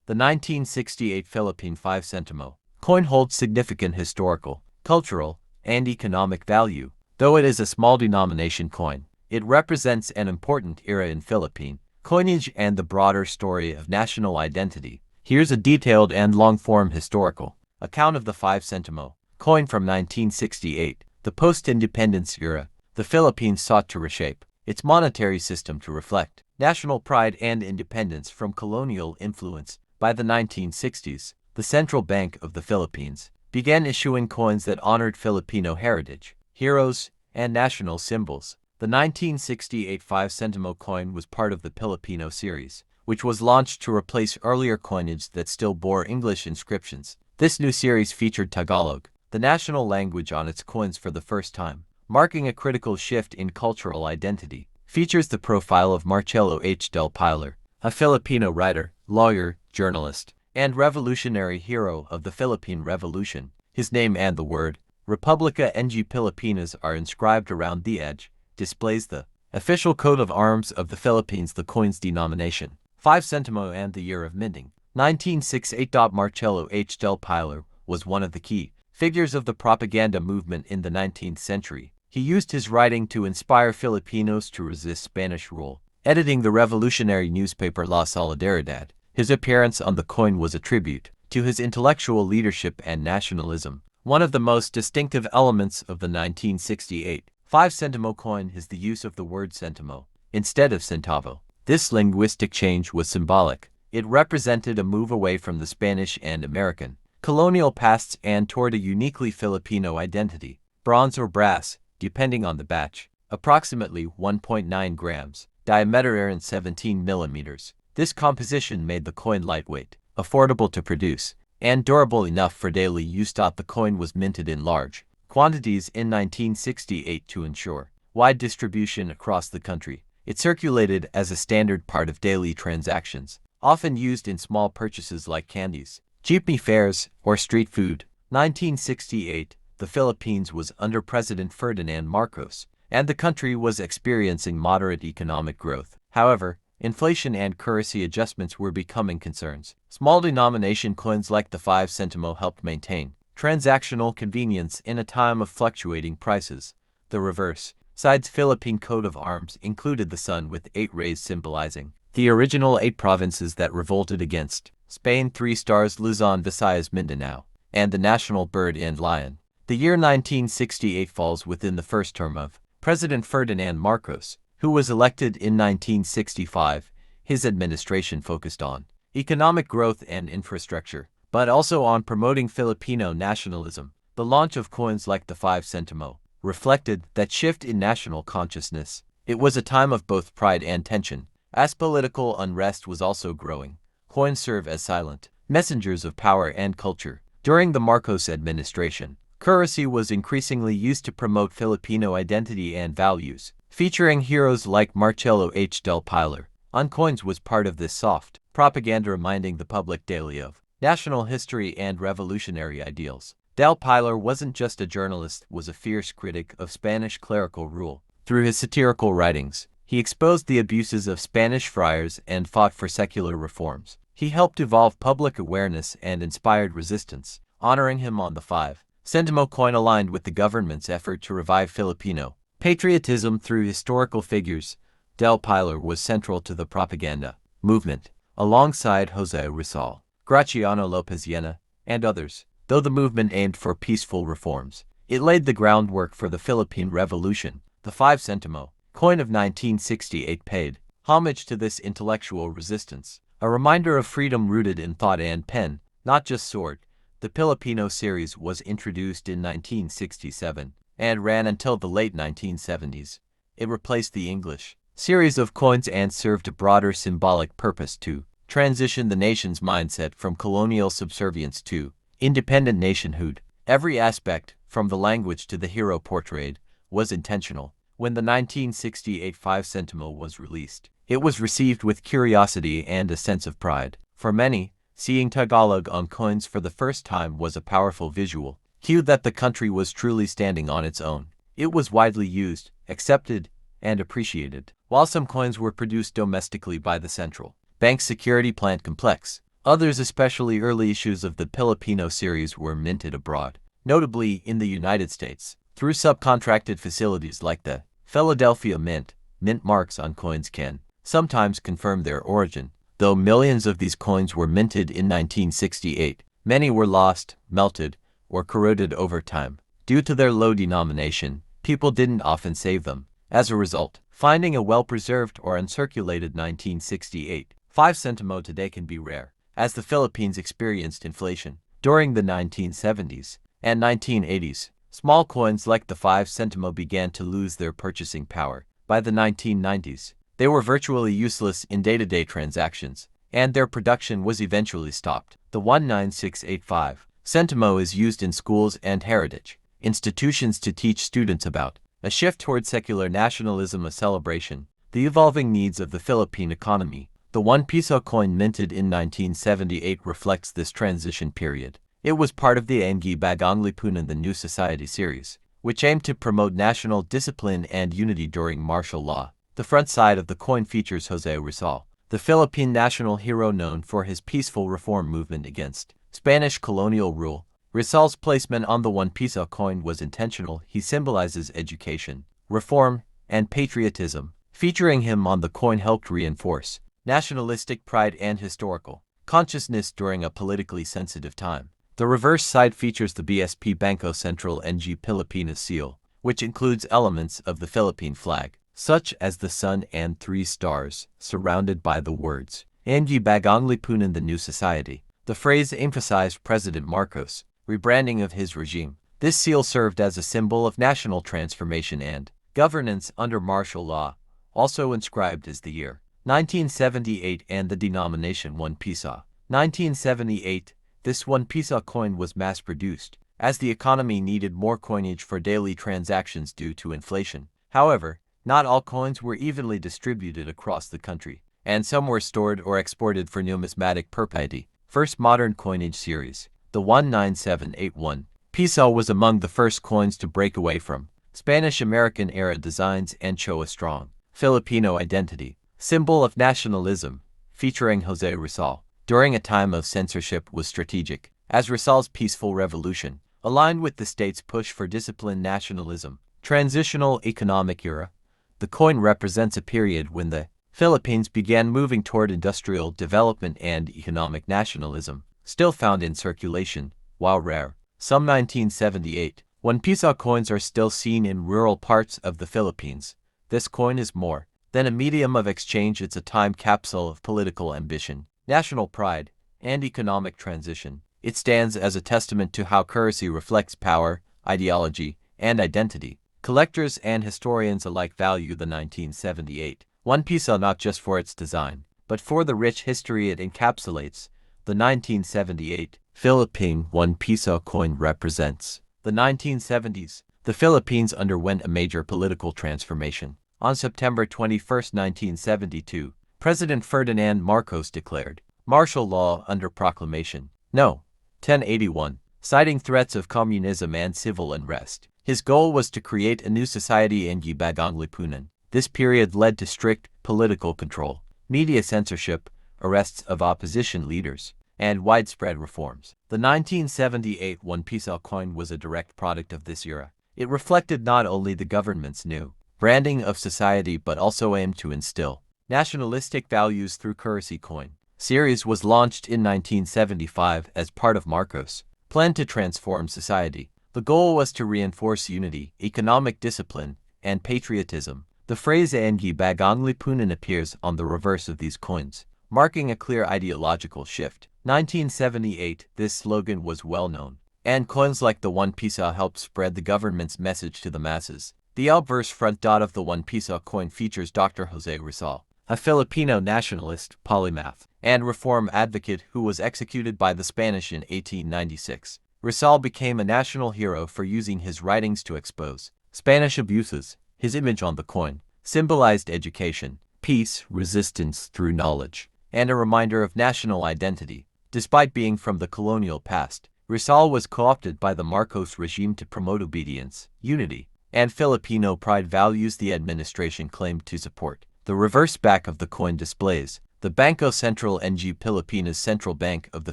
The 1968 Philippine 5 centimo coin holds significant historical, cultural, and economic value. Though it is a small denomination coin, it represents an important era in Philippine coinage and the broader story of national identity. Here's a detailed and long-form historical account of the 5 centimo coin from 1968. The post-independence era, the Philippines sought to reshape its monetary system to reflect national pride and independence from colonial influence. By the 1960s, the Central Bank of the Philippines began issuing coins that honored Filipino heritage, heroes, and national symbols. The 1968 5 centimo coin was part of the Filipino series, which was launched to replace earlier coinage that still bore English inscriptions. This new series featured Tagalog, the national language, on its coins for the first time, marking a critical shift in cultural identity. Features the profile of Marcelo H. del Pilar, a Filipino writer, lawyer, journalist, and revolutionary hero of the Philippine Revolution. His name and the word Republica ng Pilipinas are inscribed around the edge. Displays the official coat of arms of the Philippines. The coin's denomination, 5 centimo, and the year of minting, 1968. Marcelo H. del Pilar was one of the key figures of the propaganda movement in the 19th century. He used his writing to inspire Filipinos to resist Spanish rule, editing the revolutionary newspaper La Solidaridad. His appearance on the coin was a tribute to his intellectual leadership and nationalism. One of the most distinctive elements of the 1968 5 centimo coin is the use of the word centimo instead of centavo. This linguistic change was symbolic. It represented a move away from the Spanish and American colonial pasts and toward a uniquely Filipino identity. Bronze or brass, depending on the batch, approximately 1.9 grams, diameter and 17 millimeters. This composition made the coin lightweight, affordable to produce, and durable enough for daily use. The coin was minted in large quantities in 1968 to ensure wide distribution across the country. It circulated as a standard part of daily transactions, often used in small purchases like candies, jeepney fares, or street food. 1968, the Philippines was under President Ferdinand Marcos, and the country was experiencing moderate economic growth. However, inflation and currency adjustments were becoming concerns. Small denomination coins like the 5 centimo helped maintain transactional convenience in a time of fluctuating prices. The reverse side's Philippine coat of arms included the sun with 8 rays symbolizing the original 8 provinces that revolted against Spain, 3 stars Luzon, Visayas, Mindanao, and the national bird and lion. The year 1968 falls within the first term of President Ferdinand Marcos, who was elected in 1965. His administration focused on economic growth and infrastructure, but also on promoting Filipino nationalism. The launch of coins like the 5 centimo reflected that shift in national consciousness. It was a time of both pride and tension, as political unrest was also growing. Coins serve as silent messengers of power and culture. During the Marcos administration, currency was increasingly used to promote Filipino identity and values, featuring heroes like Marcelo H. del Pilar on coins was part of this soft propaganda, reminding the public daily of national history and revolutionary ideals. Del Pilar wasn't just a journalist, was a fierce critic of Spanish clerical rule. Through his satirical writings, he exposed the abuses of Spanish friars and fought for secular reforms. He helped evolve public awareness and inspired resistance. Honoring him on the 5 centimo coin aligned with the government's effort to revive Filipino patriotism through historical figures. Del Pilar was central to the propaganda movement, alongside Jose Rizal, Graciano Lopez Llena, and others. Though the movement aimed for peaceful reforms, it laid the groundwork for the Philippine Revolution. The 5 centimo coin of 1968 paid homage to this intellectual resistance, a reminder of freedom rooted in thought and pen, not just sword. The Filipino series was introduced in 1967 and ran until the late 1970s. It replaced the English series of coins and served a broader symbolic purpose to transition the nation's mindset from colonial subservience to independent nationhood. Every aspect, from the language to the hero portrayed, was intentional. When the 1968 5 centimo was released, it was received with curiosity and a sense of pride. For many, seeing Tagalog on coins for the first time was a powerful visual cue that the country was truly standing on its own. It was widely used, accepted, and appreciated. While some coins were produced domestically by the Central Bank's security plant complex, Others, especially early issues of the Filipino series, were minted abroad, notably in the United States, through subcontracted facilities like the Philadelphia Mint. Mint marks on coins can sometimes confirm their origin. Though millions of these coins were minted in 1968, many were lost, melted, or corroded over time. Due to their low denomination, people didn't often save them. As a result, finding a well-preserved or uncirculated 1968 5 centimo today can be rare, as the Philippines experienced inflation. During the 1970s and 1980s, small coins like the 5 centimo began to lose their purchasing power. By the 1990s, they were virtually useless in day-to-day transactions, and their production was eventually stopped. The 19685 centimo is used in schools and heritage institutions to teach students about a shift toward secular nationalism, a celebration, the evolving needs of the Philippine economy. The 1 Piso coin minted in 1978 reflects this transition period. It was part of the Ang Bagong Lipunan, the New Society series, which aimed to promote national discipline and unity during martial law. The front side of the coin features Jose Rizal, the Philippine national hero known for his peaceful reform movement against Spanish colonial rule. Rizal's placement on the 1 Piso coin was intentional. He symbolizes education, reform, and patriotism. Featuring him on the coin helped reinforce nationalistic pride and historical consciousness during a politically sensitive time. The reverse side features the BSP Bangko Sentral ng Pilipinas seal, which includes elements of the Philippine flag, such as the sun and 3 stars, surrounded by the words, Ang Bagong Lipunan, the New Society. The phrase emphasized President Marcos' rebranding of his regime. This seal served as a symbol of national transformation and governance under martial law. Also inscribed is the year 1978 and the denomination 1 Piso. 1978. This 1 Piso coin was mass-produced, as the economy needed more coinage for daily transactions due to inflation. However, not all coins were evenly distributed across the country, and some were stored or exported for numismatic perpetuity. First modern coinage series. The 19781 Piso was among the first coins to break away from Spanish-American era designs and show a strong Filipino identity. Symbol of nationalism, featuring Jose Rizal. During a time of censorship was strategic, as Rizal's peaceful revolution aligned with the state's push for disciplined nationalism. Transitional economic era. The coin represents a period when the Philippines began moving toward industrial development and economic nationalism. Still found in circulation, while rare, some 1978 1 Piso coins are still seen in rural parts of the Philippines. This coin is more than a medium of exchange. It's a time capsule of political ambition, national pride, and economic transition. It stands as a testament to how currency reflects power, ideology, and identity. Collectors and historians alike value the 1978 1 Piso not just for its design, but for the rich history it encapsulates. The 1978 Philippine 1 Piso coin represents the 1970s. The Philippines underwent a major political transformation. On September 21, 1972, President Ferdinand Marcos declared martial law under proclamation No. 1081, citing threats of communism and civil unrest. His goal was to create a new society in Ang Bagong Lipunan. This period led to strict political control, media censorship, arrests of opposition leaders, and widespread reforms. The 1978 1 Piso coin was a direct product of this era. It reflected not only the government's new branding of society but also aimed to instill nationalistic values through currency coin. Series was launched in 1975 as part of Marcos' plan to transform society. The goal was to reinforce unity, economic discipline, and patriotism. The phrase Ang Bagong Lipunan appears on the reverse of these coins, marking a clear ideological shift. 1978, this slogan was well known, and coins like the 1 Piso helped spread the government's message to the masses. The obverse front dot of the 1 Piso coin features Dr. Jose Rizal, a Filipino nationalist, polymath, and reform advocate who was executed by the Spanish in 1896. Rizal became a national hero for using his writings to expose Spanish abuses. His image on the coin symbolized education, peace, resistance through knowledge, and a reminder of national identity. Despite being from the colonial past, Rizal was co-opted by the Marcos regime to promote obedience, unity, and Filipino pride, values the administration claimed to support. The reverse back of the coin displays the Bangko Sentral ng Pilipinas Central Bank of the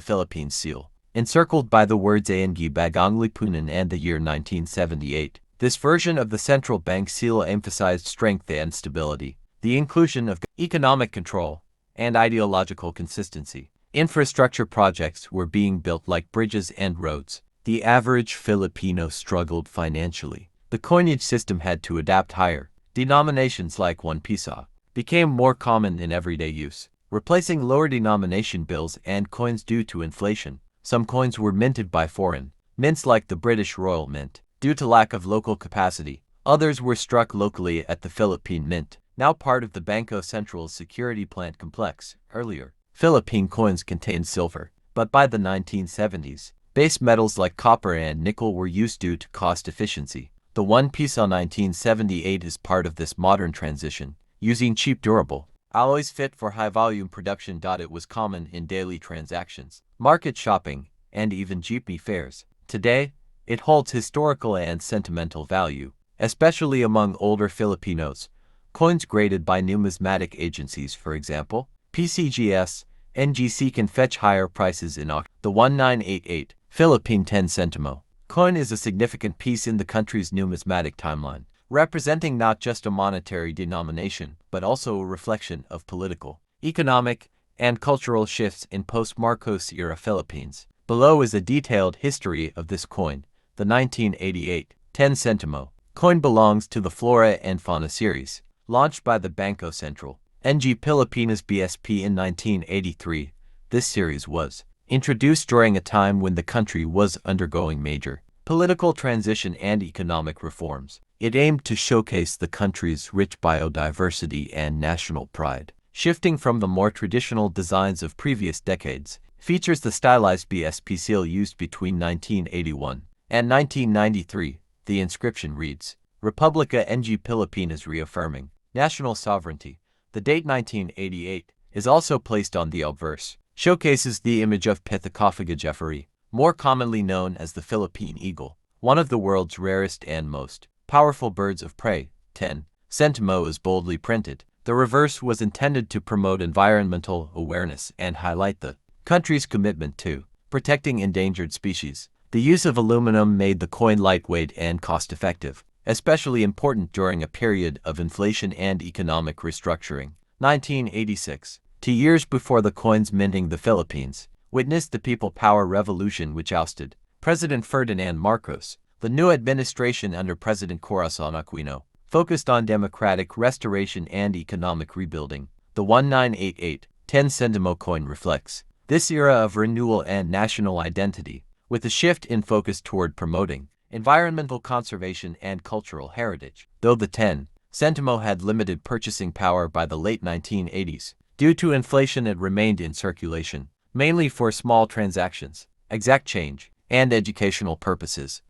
Philippines seal, encircled by the words Ang Bagong Lipunan and the year 1978. This version of the central bank seal emphasized strength and stability, the inclusion of economic control, and ideological consistency. Infrastructure projects were being built like bridges and roads. The average Filipino struggled financially. The coinage system had to adapt higher. Denominations like 1 piso became more common in everyday use, replacing lower denomination bills and coins due to inflation. Some coins were minted by foreign mints like the British Royal Mint, due to lack of local capacity. Others were struck locally at the Philippine Mint, now part of the Bangko Sentral's security plant complex. Earlier, Philippine coins contained silver, but by the 1970s, base metals like copper and nickel were used due to cost efficiency. The 1 piso 1978 is part of this modern transition, using cheap durable alloys fit for high-volume production. It was common in daily transactions, market shopping, and even jeepney fares. Today, it holds historical and sentimental value, especially among older Filipinos. Coins graded by numismatic agencies, for example, PCGS, NGC, can fetch higher prices in auction. The 1988 Philippine 10 centimo coin is a significant piece in the country's numismatic timeline, representing not just a monetary denomination, but also a reflection of political, economic, and cultural shifts in post-Marcos-era Philippines. Below is a detailed history of this coin. The 1988 10 centimo coin belongs to the Flora and Fauna series, launched by the Bangko Sentral ng Pilipinas BSP in 1983. This series was introduced during a time when the country was undergoing major political transition and economic reforms. It aimed to showcase the country's rich biodiversity and national pride. Shifting from the more traditional designs of previous decades, features the stylized BSP seal used between 1981 and 1993. The inscription reads, Republica ng Pilipinas, reaffirming national sovereignty. The date 1988 is also placed on the obverse, showcases the image of Pithecophagou jefferi, more commonly known as the Philippine eagle, one of the world's rarest and most powerful birds of prey. 10 centimo is boldly printed. The reverse was intended to promote environmental awareness and highlight the country's commitment to protecting endangered species. The use of aluminum made the coin lightweight and cost-effective, especially important during a period of inflation and economic restructuring. 1986, 2 years before the coin's minting, the Philippines witnessed the People Power Revolution, which ousted President Ferdinand Marcos. The new administration under President Corazon Aquino focused on democratic restoration and economic rebuilding. The 1988 10 centimo coin reflects this era of renewal and national identity, with a shift in focus toward promoting environmental conservation and cultural heritage. Though the 10 centimo had limited purchasing power by the late 1980s, due to inflation it remained in circulation, mainly for small transactions, exact change, and educational purposes,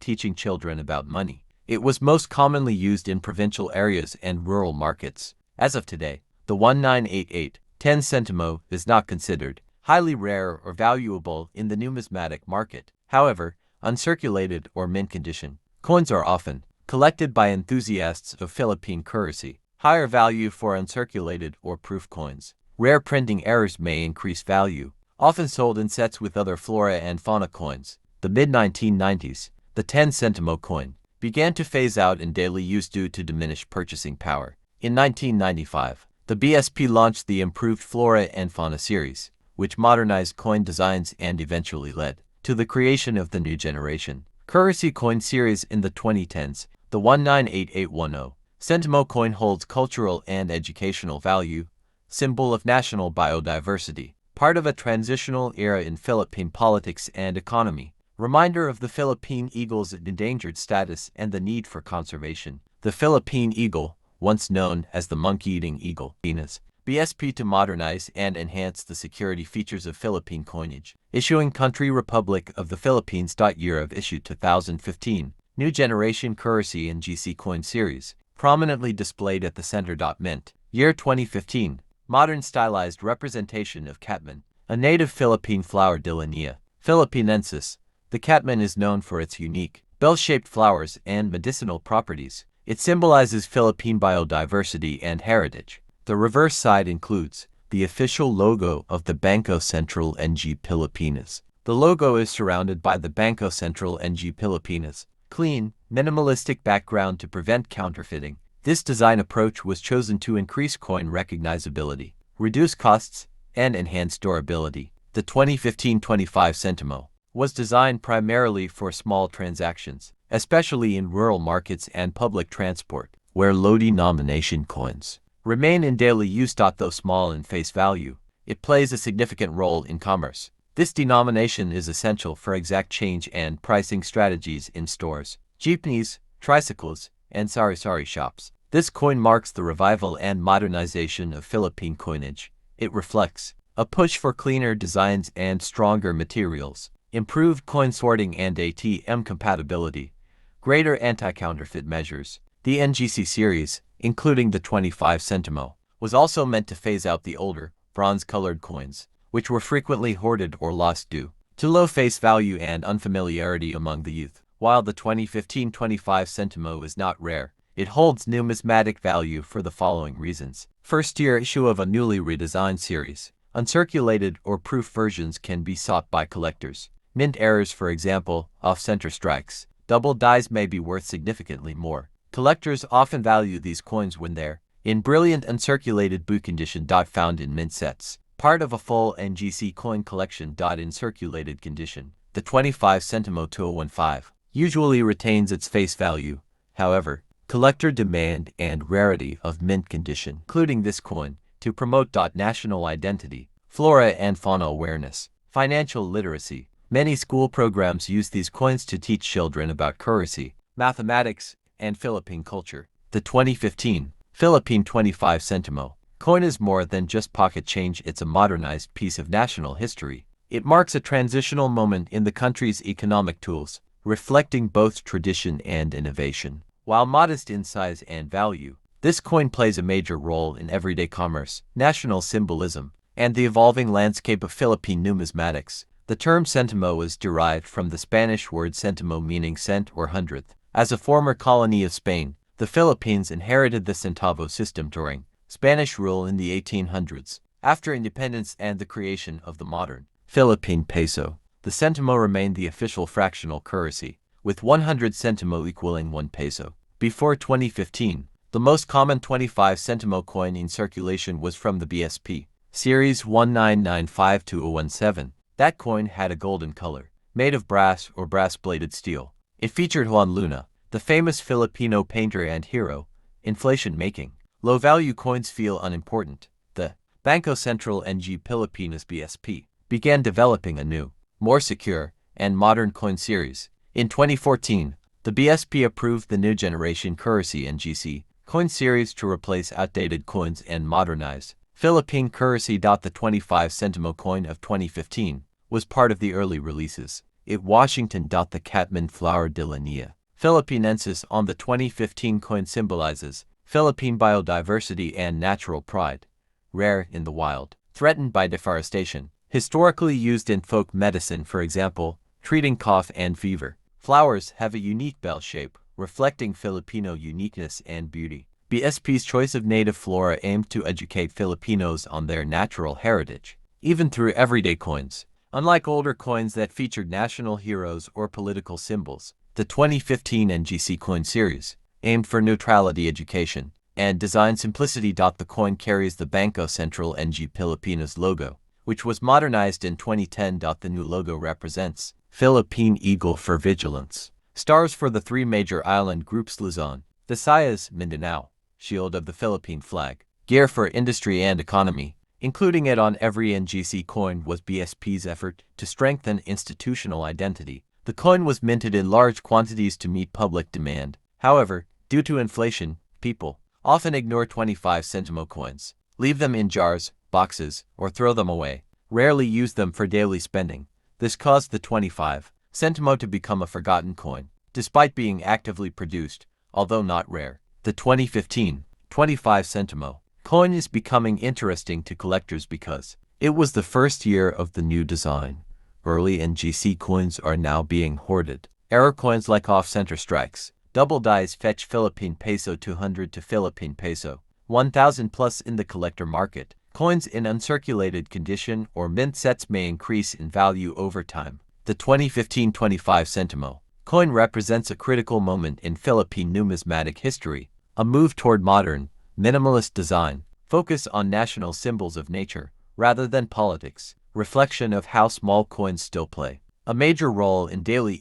teaching children about money. It was most commonly used in provincial areas and rural markets. As of today, the 1988 10 centimo is not considered highly rare or valuable in the numismatic market. However, uncirculated or mint condition coins are often collected by enthusiasts of Philippine currency. Higher value for uncirculated or proof coins. Rare printing errors may increase value, often sold in sets with other flora and fauna coins. The mid-1990s, the 10 centimo coin began to phase out in daily use due to diminished purchasing power. In 1995, the BSP launched the improved Flora and Fauna series, which modernized coin designs and eventually led to the creation of the new generation currency coin series in the 2010s. The 198810 centimo coin holds cultural and educational value, symbol of national biodiversity, part of a transitional era in Philippine politics and economy, reminder of the Philippine eagle's endangered status and the need for conservation. The Philippine eagle, once known as the monkey-eating eagle, BSP to modernize and enhance the security features of Philippine coinage. Issuing Country Republic of the Philippines. Year of issue 2015. New generation currency and GC coin series, prominently displayed at the center. Mint. Year 2015. Modern stylized representation of catman, a native Philippine flower. Dillenia philippinensis. The catman is known for its unique, bell-shaped flowers and medicinal properties. It symbolizes Philippine biodiversity and heritage. The reverse side includes the official logo of the Bangko Sentral ng Pilipinas. The logo is surrounded by the Bangko Sentral ng Pilipinas clean, minimalistic background to prevent counterfeiting. This design approach was chosen to increase coin recognizability, reduce costs, and enhance durability. The 2015-25 Sentimo was designed primarily for small transactions, especially in rural markets and public transport, where low-denomination coins remain in daily use. Though small in face value, it plays a significant role in commerce. This denomination is essential for exact change and pricing strategies in stores, jeepneys, tricycles, and sari-sari shops. This coin marks the revival and modernization of Philippine coinage. It reflects a push for cleaner designs and stronger materials, improved coin sorting and ATM compatibility, greater anti-counterfeit measures. The NGC series, including the 25 Sentimo, was also meant to phase out the older, bronze-colored coins, which were frequently hoarded or lost due to low face value and unfamiliarity among the youth. While the 2015-25 Sentimo is not rare, it holds numismatic value for the following reasons. First-year issue of a newly redesigned series. Uncirculated or proof versions can be sought by collectors. Mint errors, for example, off-center strikes. Double dies may be worth significantly more. Collectors often value these coins when they're in brilliant uncirculated boot condition. Found in mint sets. Part of a full NGC coin collection. In circulated condition, the 25 Sentimo 2015 usually retains its face value. However, collector demand and rarity of mint condition, including this coin, to promote national identity, flora and fauna awareness, financial literacy. Many school programs use these coins to teach children about currency, mathematics, and Philippine culture. The 2015 Philippine 25 Sentimo coin is more than just pocket change. It's a modernized piece of national history. It marks a transitional moment in the country's economic tools, reflecting both tradition and innovation. While modest in size and value, this coin plays a major role in everyday commerce, national symbolism, and the evolving landscape of Philippine numismatics. The term centimo is derived from the Spanish word centimo, meaning cent or hundredth. As a former colony of Spain, the Philippines inherited the centavo system during Spanish rule in the 1800s. After independence and the creation of the modern Philippine peso, the centimo remained the official fractional currency, with 100 centimo equaling 1 peso. Before 2015, the most common 25 centimo coin in circulation was from the BSP series 1995-2017. That coin had a golden color, made of brass or brass-bladed steel. It featured Juan Luna, the famous Filipino painter and hero. Inflation making low-value coins feel unimportant. The Bangko Sentral ng Pilipinas BSP began developing a new, more secure, and modern coin series. In 2014, the BSP approved the new generation currency NGC coin series to replace outdated coins and modernize Philippine currency. The 25 Sentimo coin of 2015 was part of the early releases. It Washington. The Catman flower de linea Philippinensis on the 2015 coin symbolizes Philippine biodiversity and natural pride, rare in the wild, threatened by deforestation, historically used in folk medicine, for example, treating cough and fever. Flowers have a unique bell shape, reflecting Filipino uniqueness and beauty. BSP's choice of native flora aimed to educate Filipinos on their natural heritage, even through everyday coins. Unlike older coins that featured national heroes or political symbols, the 2015 NGC coin series aimed for neutrality education and design simplicity. The coin carries the Bangko Sentral ng Pilipinas logo, which was modernized in 2010. The new logo represents Philippine eagle for vigilance, stars for the three major island groups Luzon, Visayas, Mindanao, shield of the Philippine flag, gear for industry and economy. Including it on every NGC coin was BSP's effort to strengthen institutional identity. The coin was minted in large quantities to meet public demand. However, due to inflation, people often ignore 25 centimo coins, leave them in jars, boxes, or throw them away, rarely use them for daily spending. This caused the 25 centimo to become a forgotten coin, despite being actively produced, although not rare. The 2015 25 centimo coin is becoming interesting to collectors because it was the first year of the new design. Early NGC coins are now being hoarded. Error coins like off-center strikes, double dies fetch Philippine peso 200 to Philippine peso 1,000 plus in the collector market. Coins in uncirculated condition or mint sets may increase in value over time. The 2015 25 centimo coin represents a critical moment in Philippine numismatic history, a move toward modern, minimalist design, focus on national symbols of nature, rather than politics, reflection of how small coins still play a major role in daily